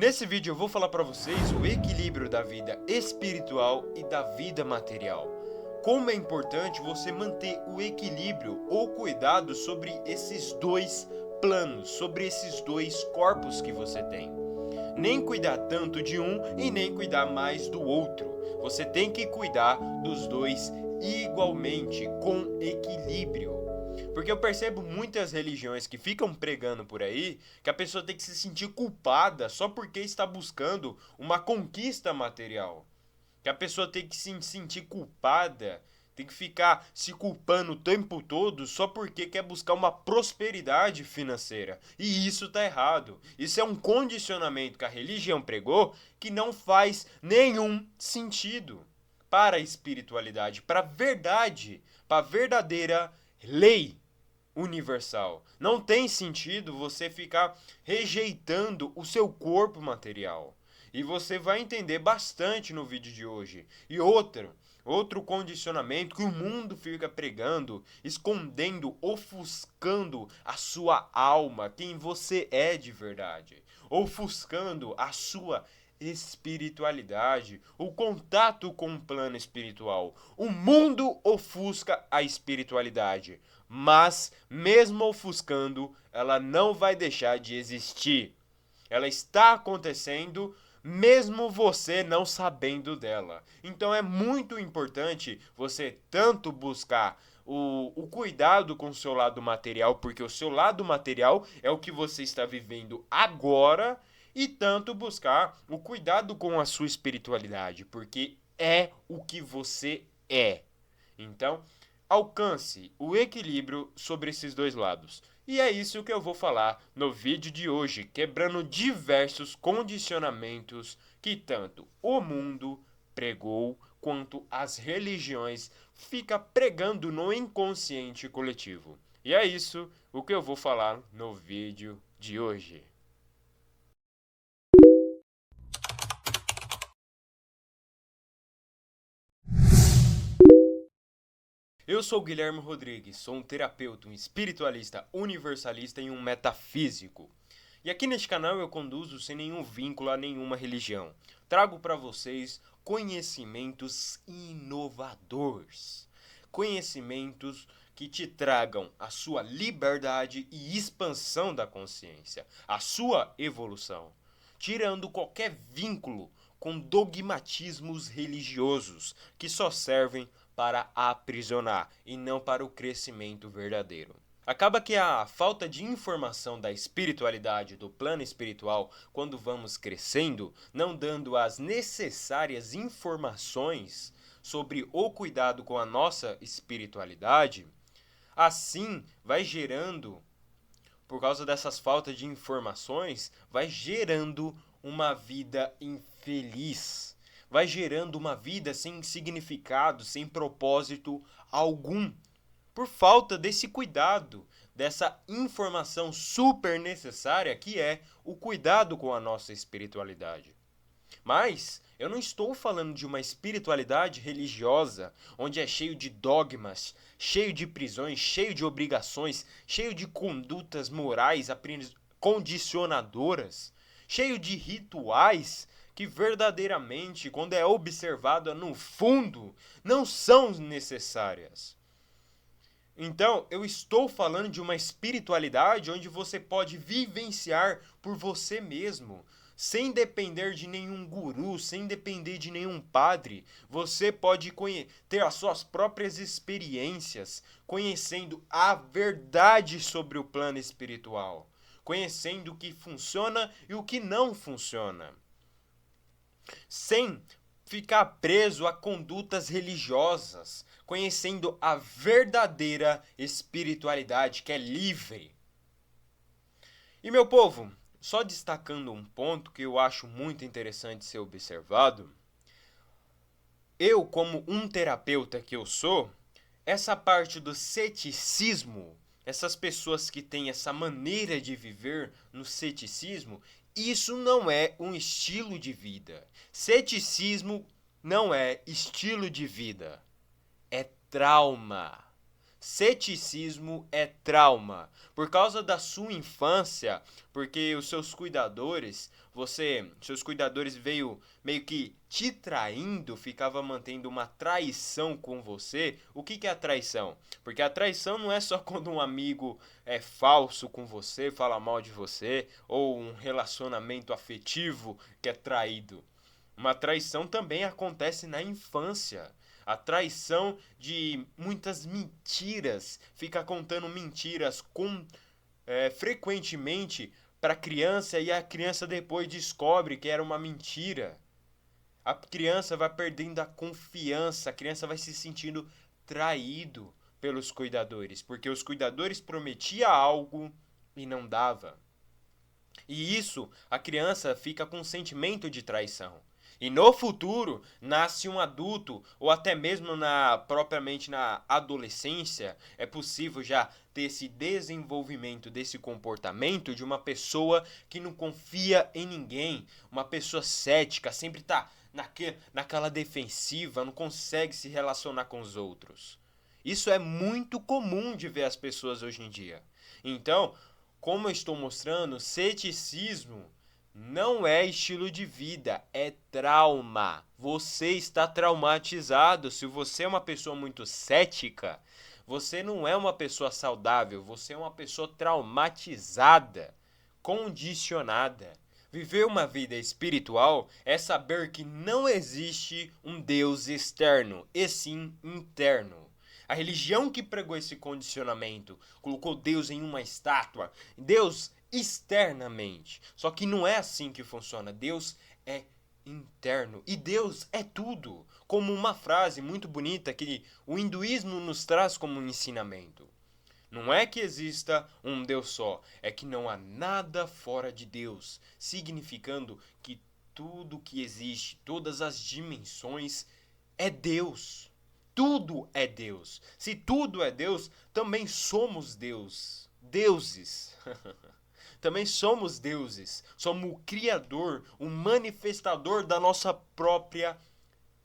Nesse vídeo eu vou falar para vocês o equilíbrio da vida espiritual e da vida material. Como é importante você manter o equilíbrio ou cuidado sobre esses dois planos, sobre esses dois corpos que você tem. Nem cuidar tanto de um e nem cuidar mais do outro. Você tem que cuidar dos dois igualmente, com equilíbrio. Porque eu percebo muitas religiões que ficam pregando por aí que a pessoa tem que se sentir culpada só porque está buscando uma conquista material. Que a pessoa tem que se sentir culpada, tem que ficar se culpando o tempo todo só porque quer buscar uma prosperidade financeira. E isso tá errado. Isso é um condicionamento que a religião pregou que não faz nenhum sentido para a espiritualidade, para a verdade, para a verdadeira lei universal. Não tem sentido você ficar rejeitando o seu corpo material. E você vai entender bastante no vídeo de hoje. E outro condicionamento que o mundo fica pregando, escondendo, ofuscando a sua alma, quem você é de verdade, ofuscando a sua espiritualidade, o contato com o plano espiritual. O mundo ofusca a espiritualidade, mas mesmo ofuscando, ela não vai deixar de existir. Ela está acontecendo mesmo você não sabendo dela. Então é muito importante você tanto buscar o cuidado com o seu lado material, porque o seu lado material é o que você está vivendo agora, e tanto buscar o cuidado com a sua espiritualidade, porque é o que você é. Então, alcance o equilíbrio sobre esses dois lados. E é isso que eu vou falar no vídeo de hoje, quebrando diversos condicionamentos que tanto o mundo pregou quanto as religiões fica pregando no inconsciente coletivo. E é isso o que eu vou falar no vídeo de hoje. Eu sou Guilherme Rodrigues, sou um terapeuta, um espiritualista, universalista e um metafísico. E aqui neste canal eu conduzo sem nenhum vínculo a nenhuma religião. Trago para vocês conhecimentos inovadores. Conhecimentos que te tragam a sua liberdade e expansão da consciência, a sua evolução, tirando qualquer vínculo com dogmatismos religiosos que só servem para aprisionar e não para o crescimento verdadeiro. Acaba que a falta de informação da espiritualidade, do plano espiritual, quando vamos crescendo, não dando as necessárias informações sobre o cuidado com a nossa espiritualidade, assim vai gerando, por causa dessas faltas de informações, vai gerando uma vida infeliz. Vai gerando uma vida sem significado, sem propósito algum. Por falta desse cuidado, dessa informação super necessária que é o cuidado com a nossa espiritualidade. Mas eu não estou falando de uma espiritualidade religiosa, onde é cheio de dogmas, cheio de prisões, cheio de obrigações, cheio de condutas morais condicionadoras, cheio de rituais que verdadeiramente, quando é observado no fundo, não são necessárias. Então, eu estou falando de uma espiritualidade onde você pode vivenciar por você mesmo, sem depender de nenhum guru, sem depender de nenhum padre. Você pode ter as suas próprias experiências, conhecendo a verdade sobre o plano espiritual, conhecendo o que funciona e o que não funciona, sem ficar preso a condutas religiosas, conhecendo a verdadeira espiritualidade que é livre. E meu povo, só destacando um ponto que eu acho muito interessante ser observado, eu como um terapeuta que eu sou, essa parte do ceticismo, essas pessoas que têm essa maneira de viver no ceticismo, isso não é um estilo de vida. Ceticismo não é estilo de vida, é trauma. Ceticismo é trauma. Por causa da sua infância, porque os seus cuidadores, seus cuidadores veio meio que te traindo, ficava mantendo uma traição com você. O que é a traição? Porque a traição não é só quando um amigo é falso com você, fala mal de você, ou um relacionamento afetivo que é traído. Uma traição também acontece na infância. A traição de muitas mentiras, fica contando mentiras frequentemente para a criança e a criança depois descobre que era uma mentira. A criança vai perdendo a confiança, a criança vai se sentindo traído pelos cuidadores, porque os cuidadores prometiam algo e não dava. E isso, a criança fica com um sentimento de traição. E no futuro, nasce um adulto, ou até mesmo propriamente na adolescência, é possível já ter esse desenvolvimento desse comportamento de uma pessoa que não confia em ninguém, uma pessoa cética, sempre está naquela defensiva, não consegue se relacionar com os outros. Isso é muito comum de ver as pessoas hoje em dia. Então, como eu estou mostrando, ceticismo não é estilo de vida, é trauma. Você está traumatizado. Se você é uma pessoa muito cética, você não é uma pessoa saudável, você é uma pessoa traumatizada, condicionada. Viver uma vida espiritual é saber que não existe um Deus externo, e sim interno. A religião que pregou esse condicionamento colocou Deus em uma estátua, Deus externamente. Só que não é assim que funciona. Deus é interno e Deus é tudo. Como uma frase muito bonita que o hinduísmo nos traz como um ensinamento. Não é que exista um Deus só, é que não há nada fora de Deus, significando que tudo que existe, todas as dimensões, é Deus. Tudo é Deus. Se tudo é Deus, também somos Deus. Deuses. Também somos deuses. Somos o criador, o manifestador da nossa própria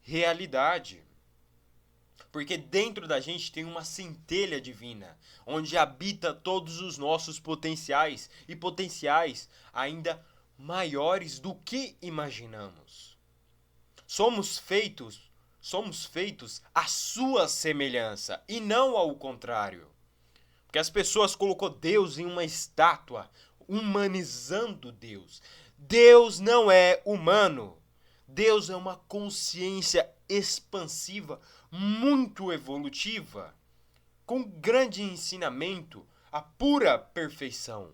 realidade. Porque dentro da gente tem uma centelha divina, onde habita todos os nossos potenciais e potenciais ainda maiores do que imaginamos. Somos feitos à sua semelhança e não ao contrário. Porque as pessoas colocou Deus em uma estátua, humanizando Deus. Deus não é humano. Deus é uma consciência expansiva, muito evolutiva, com grande ensinamento, a pura perfeição.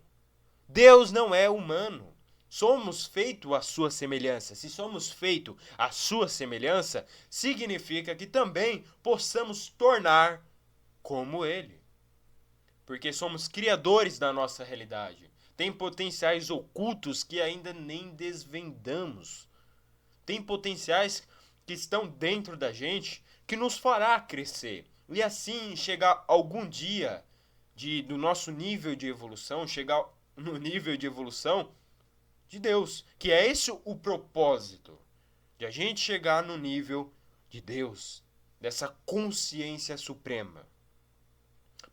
Deus não é humano. Somos feitos à sua semelhança. Se somos feitos à sua semelhança, significa que também possamos tornar como Ele. Porque somos criadores da nossa realidade. Tem potenciais ocultos que ainda nem desvendamos. Tem potenciais que estão dentro da gente que nos fará crescer. E assim chegar algum dia do nosso nível de evolução, chegar no nível de evolução de Deus. Que é esse o propósito. De a gente chegar no nível de Deus. Dessa consciência suprema.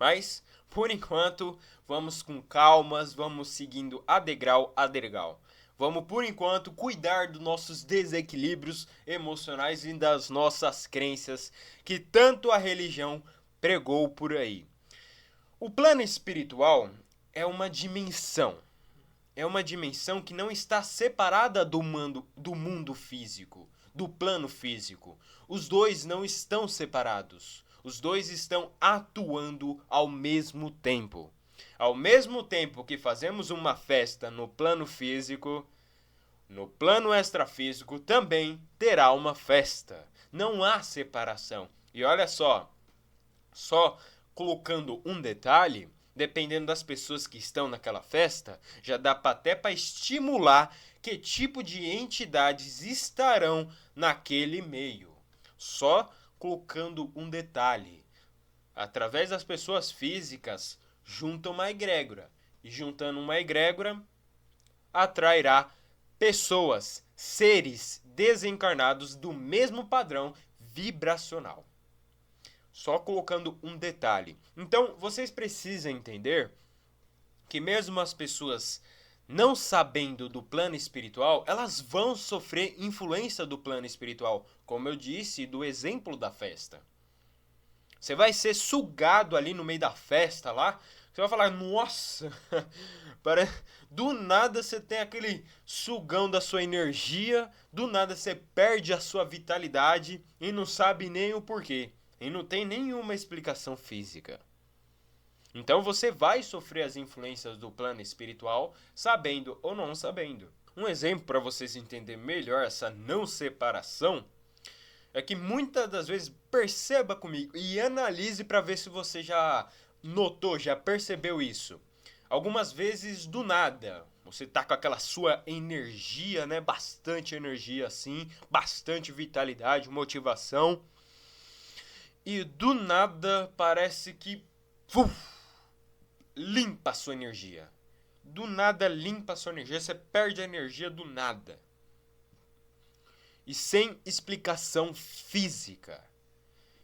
Mas, por enquanto, vamos com calmas, vamos seguindo a degrau a degrau. Vamos, por enquanto, cuidar dos nossos desequilíbrios emocionais e das nossas crenças que tanto a religião pregou por aí. O plano espiritual é uma dimensão. É uma dimensão que não está separada do mundo físico, do plano físico. Os dois não estão separados. Os dois estão atuando ao mesmo tempo. Ao mesmo tempo que fazemos uma festa no plano físico, no plano extrafísico também terá uma festa. Não há separação. E olha só colocando um detalhe, dependendo das pessoas que estão naquela festa, já dá até para estimular que tipo de entidades estarão naquele meio. Só colocando um detalhe. Através das pessoas físicas, juntam uma egrégora. E juntando uma egrégora, atrairá pessoas, seres desencarnados do mesmo padrão vibracional. Só colocando um detalhe. Então, vocês precisam entender que mesmo as pessoas não sabendo do plano espiritual, elas vão sofrer influência do plano espiritual, como eu disse, do exemplo da festa. Você vai ser sugado ali no meio da festa lá, você vai falar, nossa, do nada você tem aquele sugão da sua energia, do nada você perde a sua vitalidade e não sabe nem o porquê. E não tem nenhuma explicação física. Então você vai sofrer as influências do plano espiritual, sabendo ou não sabendo. Um exemplo para vocês entenderem melhor essa não separação é que muitas das vezes perceba comigo e analise para ver se você já notou, já percebeu isso. Algumas vezes do nada, você tá com aquela sua energia, né? Bastante energia assim, bastante vitalidade, motivação. E do nada parece que limpa a sua energia. Do nada limpa a sua energia, você perde a energia do nada. E sem explicação física.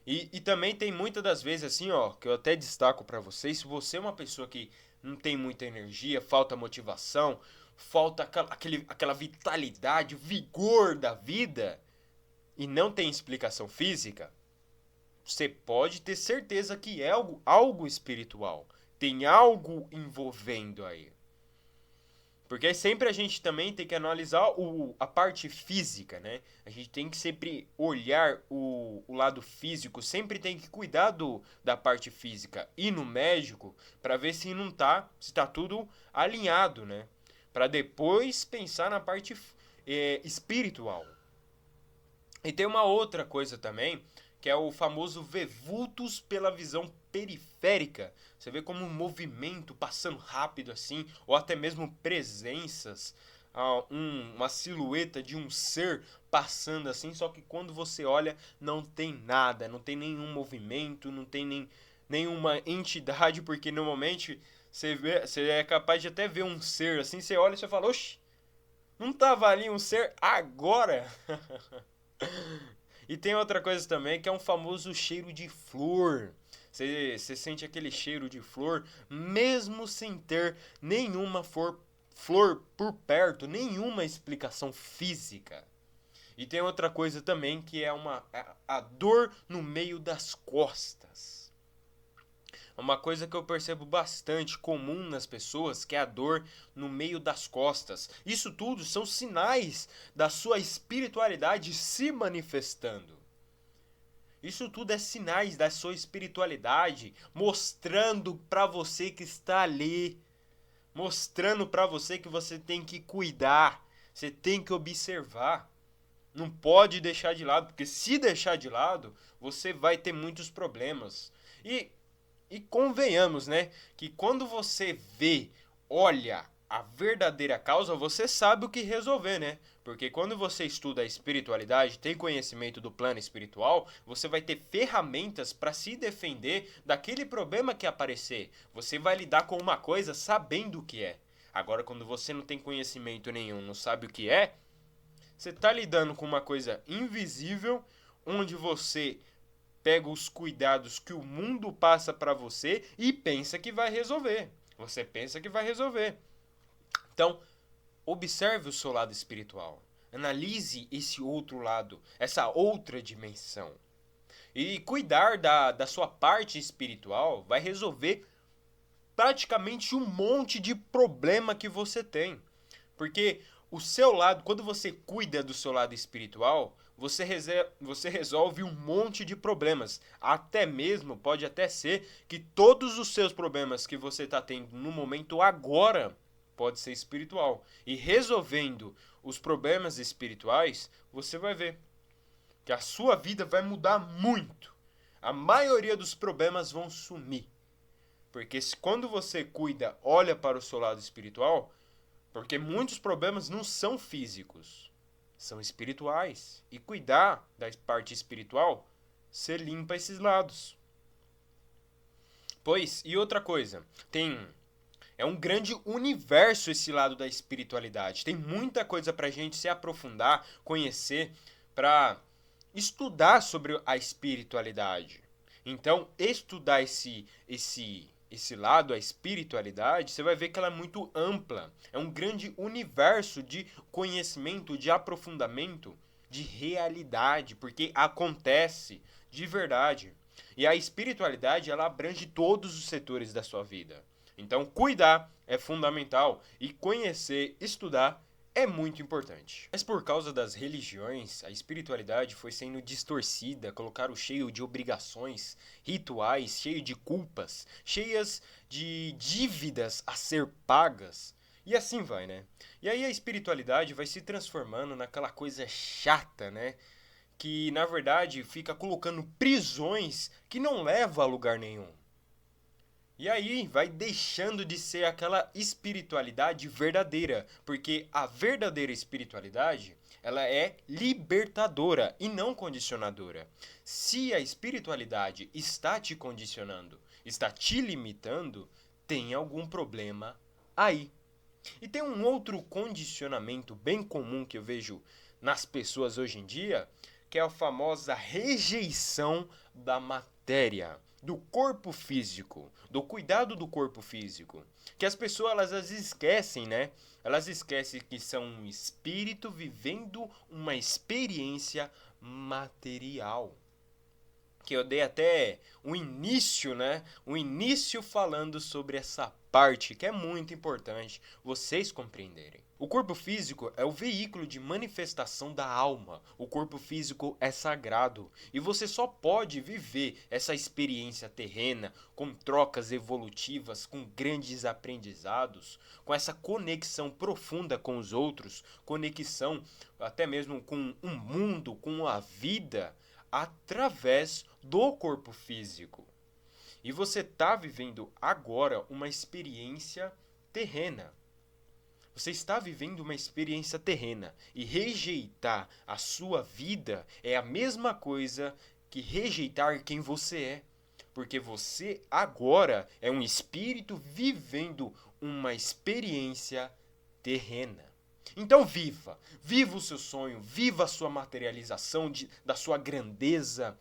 E também tem muitas das vezes assim, ó, que eu até destaco pra vocês, se você é uma pessoa que não tem muita energia, falta motivação, falta aquela vitalidade, vigor da vida, e não tem explicação física, você pode ter certeza que é algo espiritual. Tem algo envolvendo aí. Porque sempre a gente também tem que analisar a parte física, né? A gente tem que sempre olhar o lado físico, sempre tem que cuidar da parte física. Ir no médico para ver se não tá, se tá tudo alinhado, né? Para depois pensar na parte espiritual. E tem uma outra coisa também, que é o famoso ver vultos pela visão periférica. Você vê como um movimento passando rápido assim, ou até mesmo presenças, uma silhueta de um ser passando assim, só que quando você olha não tem nada, não tem nenhum movimento, não tem nenhuma entidade, porque normalmente você é capaz de até ver um ser assim, você olha e você fala, oxe, não tava ali um ser agora? E tem outra coisa também que é um famoso cheiro de flor. Você sente aquele cheiro de flor mesmo sem ter nenhuma flor por perto, nenhuma explicação física. E tem outra coisa também que é a dor no meio das costas. Uma coisa que eu percebo bastante comum nas pessoas, que é a dor no meio das costas. Isso tudo são sinais da sua espiritualidade se manifestando. Isso tudo é sinais da sua espiritualidade mostrando para você que está ali, mostrando para você que você tem que cuidar, você tem que observar. Não pode deixar de lado, porque se deixar de lado, você vai ter muitos problemas. E convenhamos, né, que quando você vê, olha a verdadeira causa, você sabe o que resolver, né? Porque quando você estuda a espiritualidade, tem conhecimento do plano espiritual, você vai ter ferramentas para se defender daquele problema que aparecer. Você vai lidar com uma coisa sabendo o que é. Agora, quando você não tem conhecimento nenhum, não sabe o que é, você está lidando com uma coisa invisível, onde você pega os cuidados que o mundo passa para você e pensa que vai resolver. Você pensa que vai resolver. Então, observe o seu lado espiritual. Analise esse outro lado, essa outra dimensão. E cuidar da sua parte espiritual vai resolver praticamente um monte de problema que você tem. Porque o seu lado, quando você cuida do seu lado espiritual, você resolve um monte de problemas. Até mesmo, pode até ser que todos os seus problemas que você está tendo no momento agora pode ser espiritual. E resolvendo os problemas espirituais, você vai ver que a sua vida vai mudar muito. A maioria dos problemas vão sumir. Porque quando você cuida, olha para o seu lado espiritual, porque muitos problemas não são físicos, são espirituais. E cuidar da parte espiritual, você limpa esses lados. Pois, e outra coisa, é um grande universo esse lado da espiritualidade. Tem muita coisa pra gente se aprofundar, conhecer, pra estudar sobre a espiritualidade. Então, estudar esse lado, a espiritualidade, você vai ver que ela é muito ampla. É um grande universo de conhecimento, de aprofundamento, de realidade, porque acontece de verdade. E a espiritualidade, ela abrange todos os setores da sua vida. Então, cuidar é fundamental e conhecer, estudar é muito importante. Mas por causa das religiões, a espiritualidade foi sendo distorcida, colocaram cheio de obrigações, rituais, cheio de culpas, cheias de dívidas a ser pagas. E assim vai, né? E aí a espiritualidade vai se transformando naquela coisa chata, né? Que na verdade fica colocando prisões que não levam a lugar nenhum. E aí vai deixando de ser aquela espiritualidade verdadeira, porque a verdadeira espiritualidade, ela é libertadora e não condicionadora. Se a espiritualidade está te condicionando, está te limitando, tem algum problema aí. E tem um outro condicionamento bem comum que eu vejo nas pessoas hoje em dia, que é a famosa rejeição da matéria, do corpo físico, do cuidado do corpo físico. Que as pessoas elas esquecem, né? Elas esquecem que são um espírito vivendo uma experiência material. Que eu dei até o início, né? O início falando sobre essa parte que é muito importante vocês compreenderem. O corpo físico é o veículo de manifestação da alma. O corpo físico é sagrado e você só pode viver essa experiência terrena com trocas evolutivas, com grandes aprendizados, com essa conexão profunda com os outros, conexão até mesmo com o mundo, com a vida, através do corpo físico. E você está vivendo agora uma experiência terrena. Você está vivendo uma experiência terrena. E rejeitar a sua vida é a mesma coisa que rejeitar quem você é. Porque você agora é um espírito vivendo uma experiência terrena. Então viva, viva o seu sonho, viva a sua materialização da sua grandeza,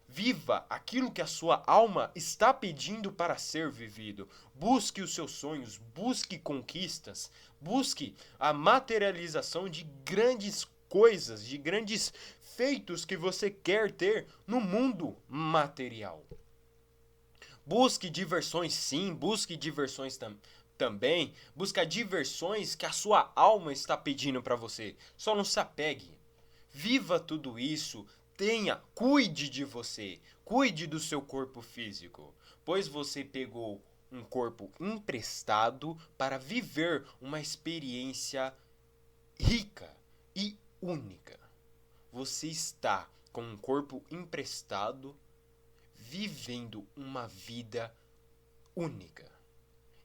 viva aquilo que a sua alma está pedindo para ser vivido. Busque os seus sonhos, busque conquistas, busque a materialização de grandes coisas, de grandes feitos que você quer ter no mundo material. Busque diversões sim, busque diversões também, busca diversões que a sua alma está pedindo para você. Só não se apegue. Viva tudo isso, cuide de você, cuide do seu corpo físico, pois você pegou um corpo emprestado para viver uma experiência rica e única. Você está com um corpo emprestado, vivendo uma vida única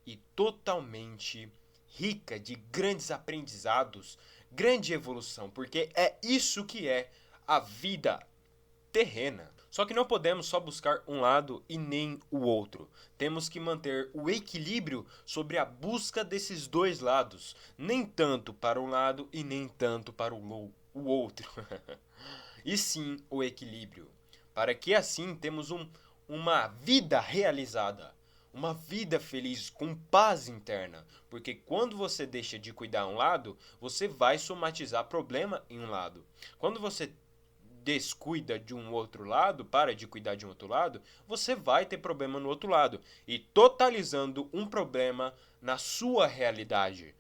e totalmente rica de grandes aprendizados, grande evolução, porque é isso que é a vida terrena. Só que não podemos só buscar um lado e nem o outro. Temos que manter o equilíbrio sobre a busca desses dois lados, nem tanto para um lado e nem tanto para o outro. E sim o equilíbrio, para que assim temos uma vida realizada, uma vida feliz, com paz interna. Porque quando você deixa de cuidar um lado, você vai somatizar problema em um lado. Quando você descuida de um outro lado, para de cuidar de um outro lado, você vai ter problema no outro lado. E totalizando um problema na sua realidade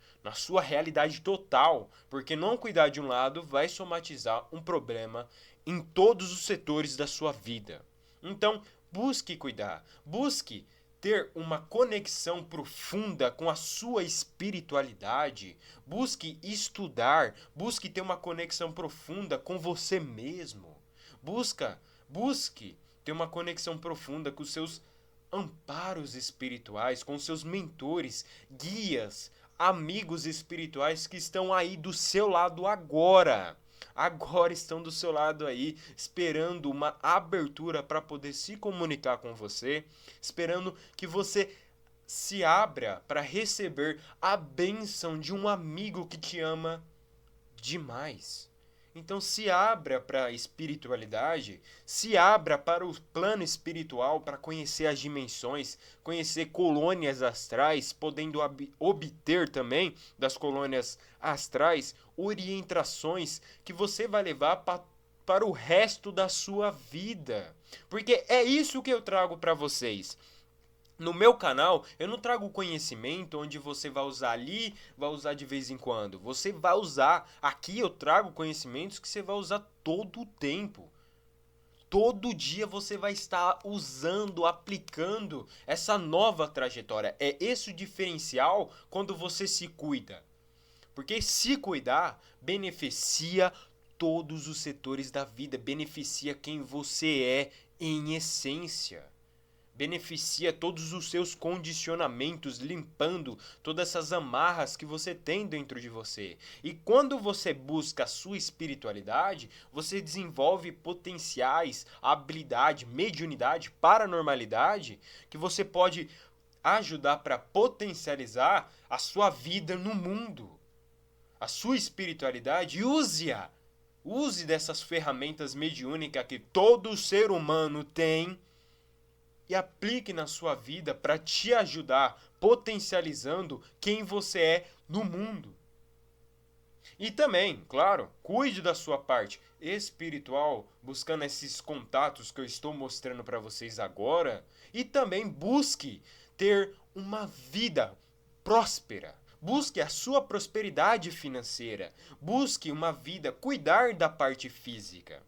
total. Porque não cuidar de um lado vai somatizar um problema em todos os setores da sua vida. Então, busque cuidar, busque ter uma conexão profunda com a sua espiritualidade, busque estudar, busque ter uma conexão profunda com você mesmo. Busque ter uma conexão profunda com os seus amparos espirituais, com os seus mentores, guias, amigos espirituais que estão aí do seu lado agora. Agora estão do seu lado aí, esperando uma abertura para poder se comunicar com você, esperando que você se abra para receber a bênção de um amigo que te ama demais. Então se abra para a espiritualidade, se abra para o plano espiritual, para conhecer as dimensões, conhecer colônias astrais, podendo obter também das colônias astrais orientações que você vai levar para o resto da sua vida. Porque é isso que eu trago para vocês. No meu canal, eu não trago conhecimento onde você vai usar ali, vai usar de vez em quando. Você vai usar. Aqui eu trago conhecimentos que você vai usar todo o tempo. Todo dia você vai estar usando, aplicando essa nova trajetória. É esse o diferencial quando você se cuida. Porque se cuidar beneficia todos os setores da vida, beneficia quem você é em essência. Beneficia todos os seus condicionamentos, limpando todas essas amarras que você tem dentro de você. E quando você busca a sua espiritualidade, você desenvolve potenciais, habilidade, mediunidade, paranormalidade, que você pode ajudar para potencializar a sua vida no mundo. A sua espiritualidade, use-a. Use dessas ferramentas mediúnicas que todo ser humano tem e aplique na sua vida para te ajudar, potencializando quem você é no mundo. E também, claro, cuide da sua parte espiritual, buscando esses contatos que eu estou mostrando para vocês agora, e também busque ter uma vida próspera. Busque a sua prosperidade financeira, busque uma vida, cuidar da parte física.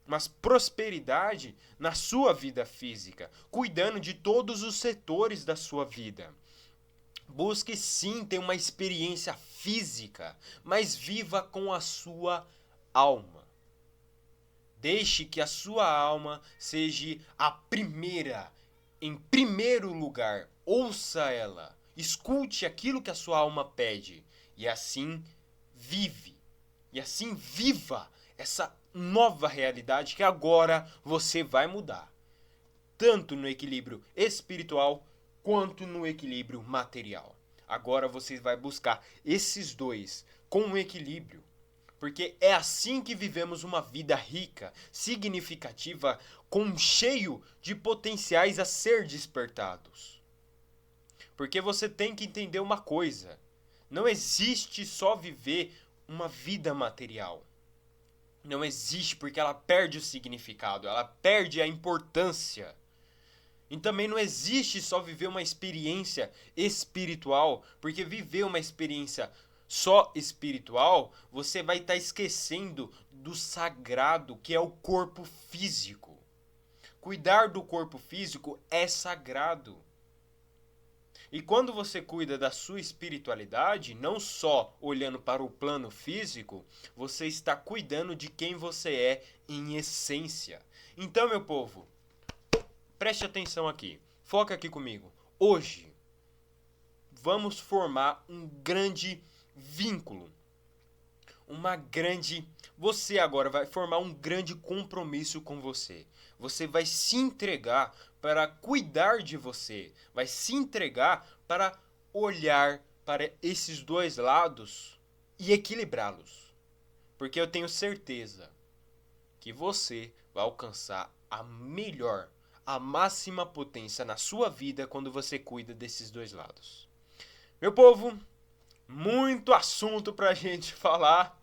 Mas prosperidade na sua vida física, cuidando de todos os setores da sua vida. Busque sim ter uma experiência física, mas viva com a sua alma. Deixe que a sua alma seja a primeira, em primeiro lugar. Ouça ela, escute aquilo que a sua alma pede e assim vive. E assim viva essa nova realidade que agora você vai mudar, tanto no equilíbrio espiritual quanto no equilíbrio material. Agora você vai buscar esses dois com um equilíbrio, porque é assim que vivemos uma vida rica, significativa, com cheio de potenciais a ser despertados. Porque você tem que entender uma coisa: não existe só viver uma vida material. Não existe, porque ela perde o significado, ela perde a importância. E também não existe só viver uma experiência espiritual, porque viver uma experiência só espiritual, você vai estar esquecendo do sagrado, que é o corpo físico. Cuidar do corpo físico é sagrado. E quando você cuida da sua espiritualidade, não só olhando para o plano físico, você está cuidando de quem você é em essência. Então, meu povo, preste atenção aqui. Foca aqui comigo. Hoje, vamos formar um grande vínculo. Você agora vai formar um grande compromisso com você. Você vai se entregar para cuidar de você. Vai se entregar para olhar para esses dois lados e equilibrá-los. Porque eu tenho certeza que você vai alcançar a melhor, a máxima potência na sua vida quando você cuida desses dois lados. Meu povo, muito assunto pra gente falar.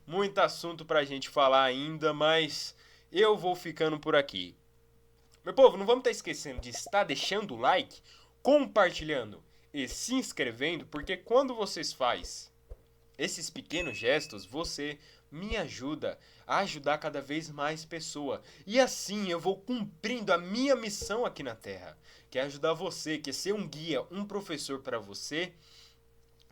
Muito assunto pra gente falar ainda, mas eu vou ficando por aqui. Meu povo, não vamos estar esquecendo de estar deixando o like, compartilhando e se inscrevendo, porque quando vocês fazem esses pequenos gestos, você me ajuda a ajudar cada vez mais pessoas. E assim eu vou cumprindo a minha missão aqui na Terra, que é ajudar você, que é ser um guia, um professor para você,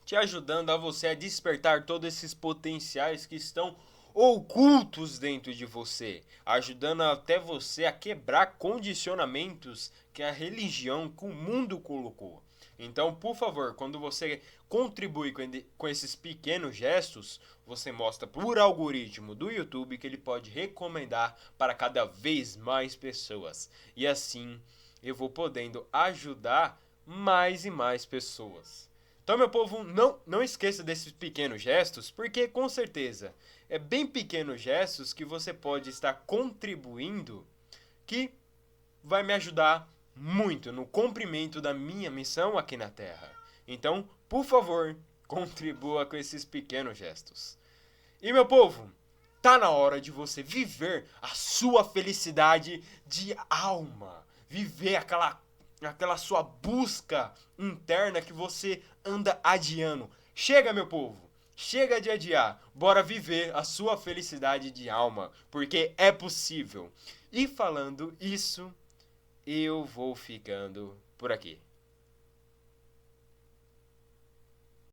te ajudando a você a despertar todos esses potenciais que estão ocultos dentro de você, ajudando até você a quebrar condicionamentos que a religião, que o mundo colocou. Então, por favor, quando você contribui com esses pequenos gestos, você mostra por algoritmo do YouTube que ele pode recomendar para cada vez mais pessoas. E assim eu vou podendo ajudar mais e mais pessoas. Então, meu povo, não esqueça desses pequenos gestos, porque com certeza é bem pequenos gestos que você pode estar contribuindo que vai me ajudar muito no cumprimento da minha missão aqui na Terra. Então, por favor, contribua com esses pequenos gestos. E meu povo, tá na hora de você viver a sua felicidade de alma. Viver aquela sua busca interna que você anda adiando. Chega, meu povo. Chega de adiar. Bora viver a sua felicidade de alma, porque é possível. E falando isso, eu vou ficando por aqui.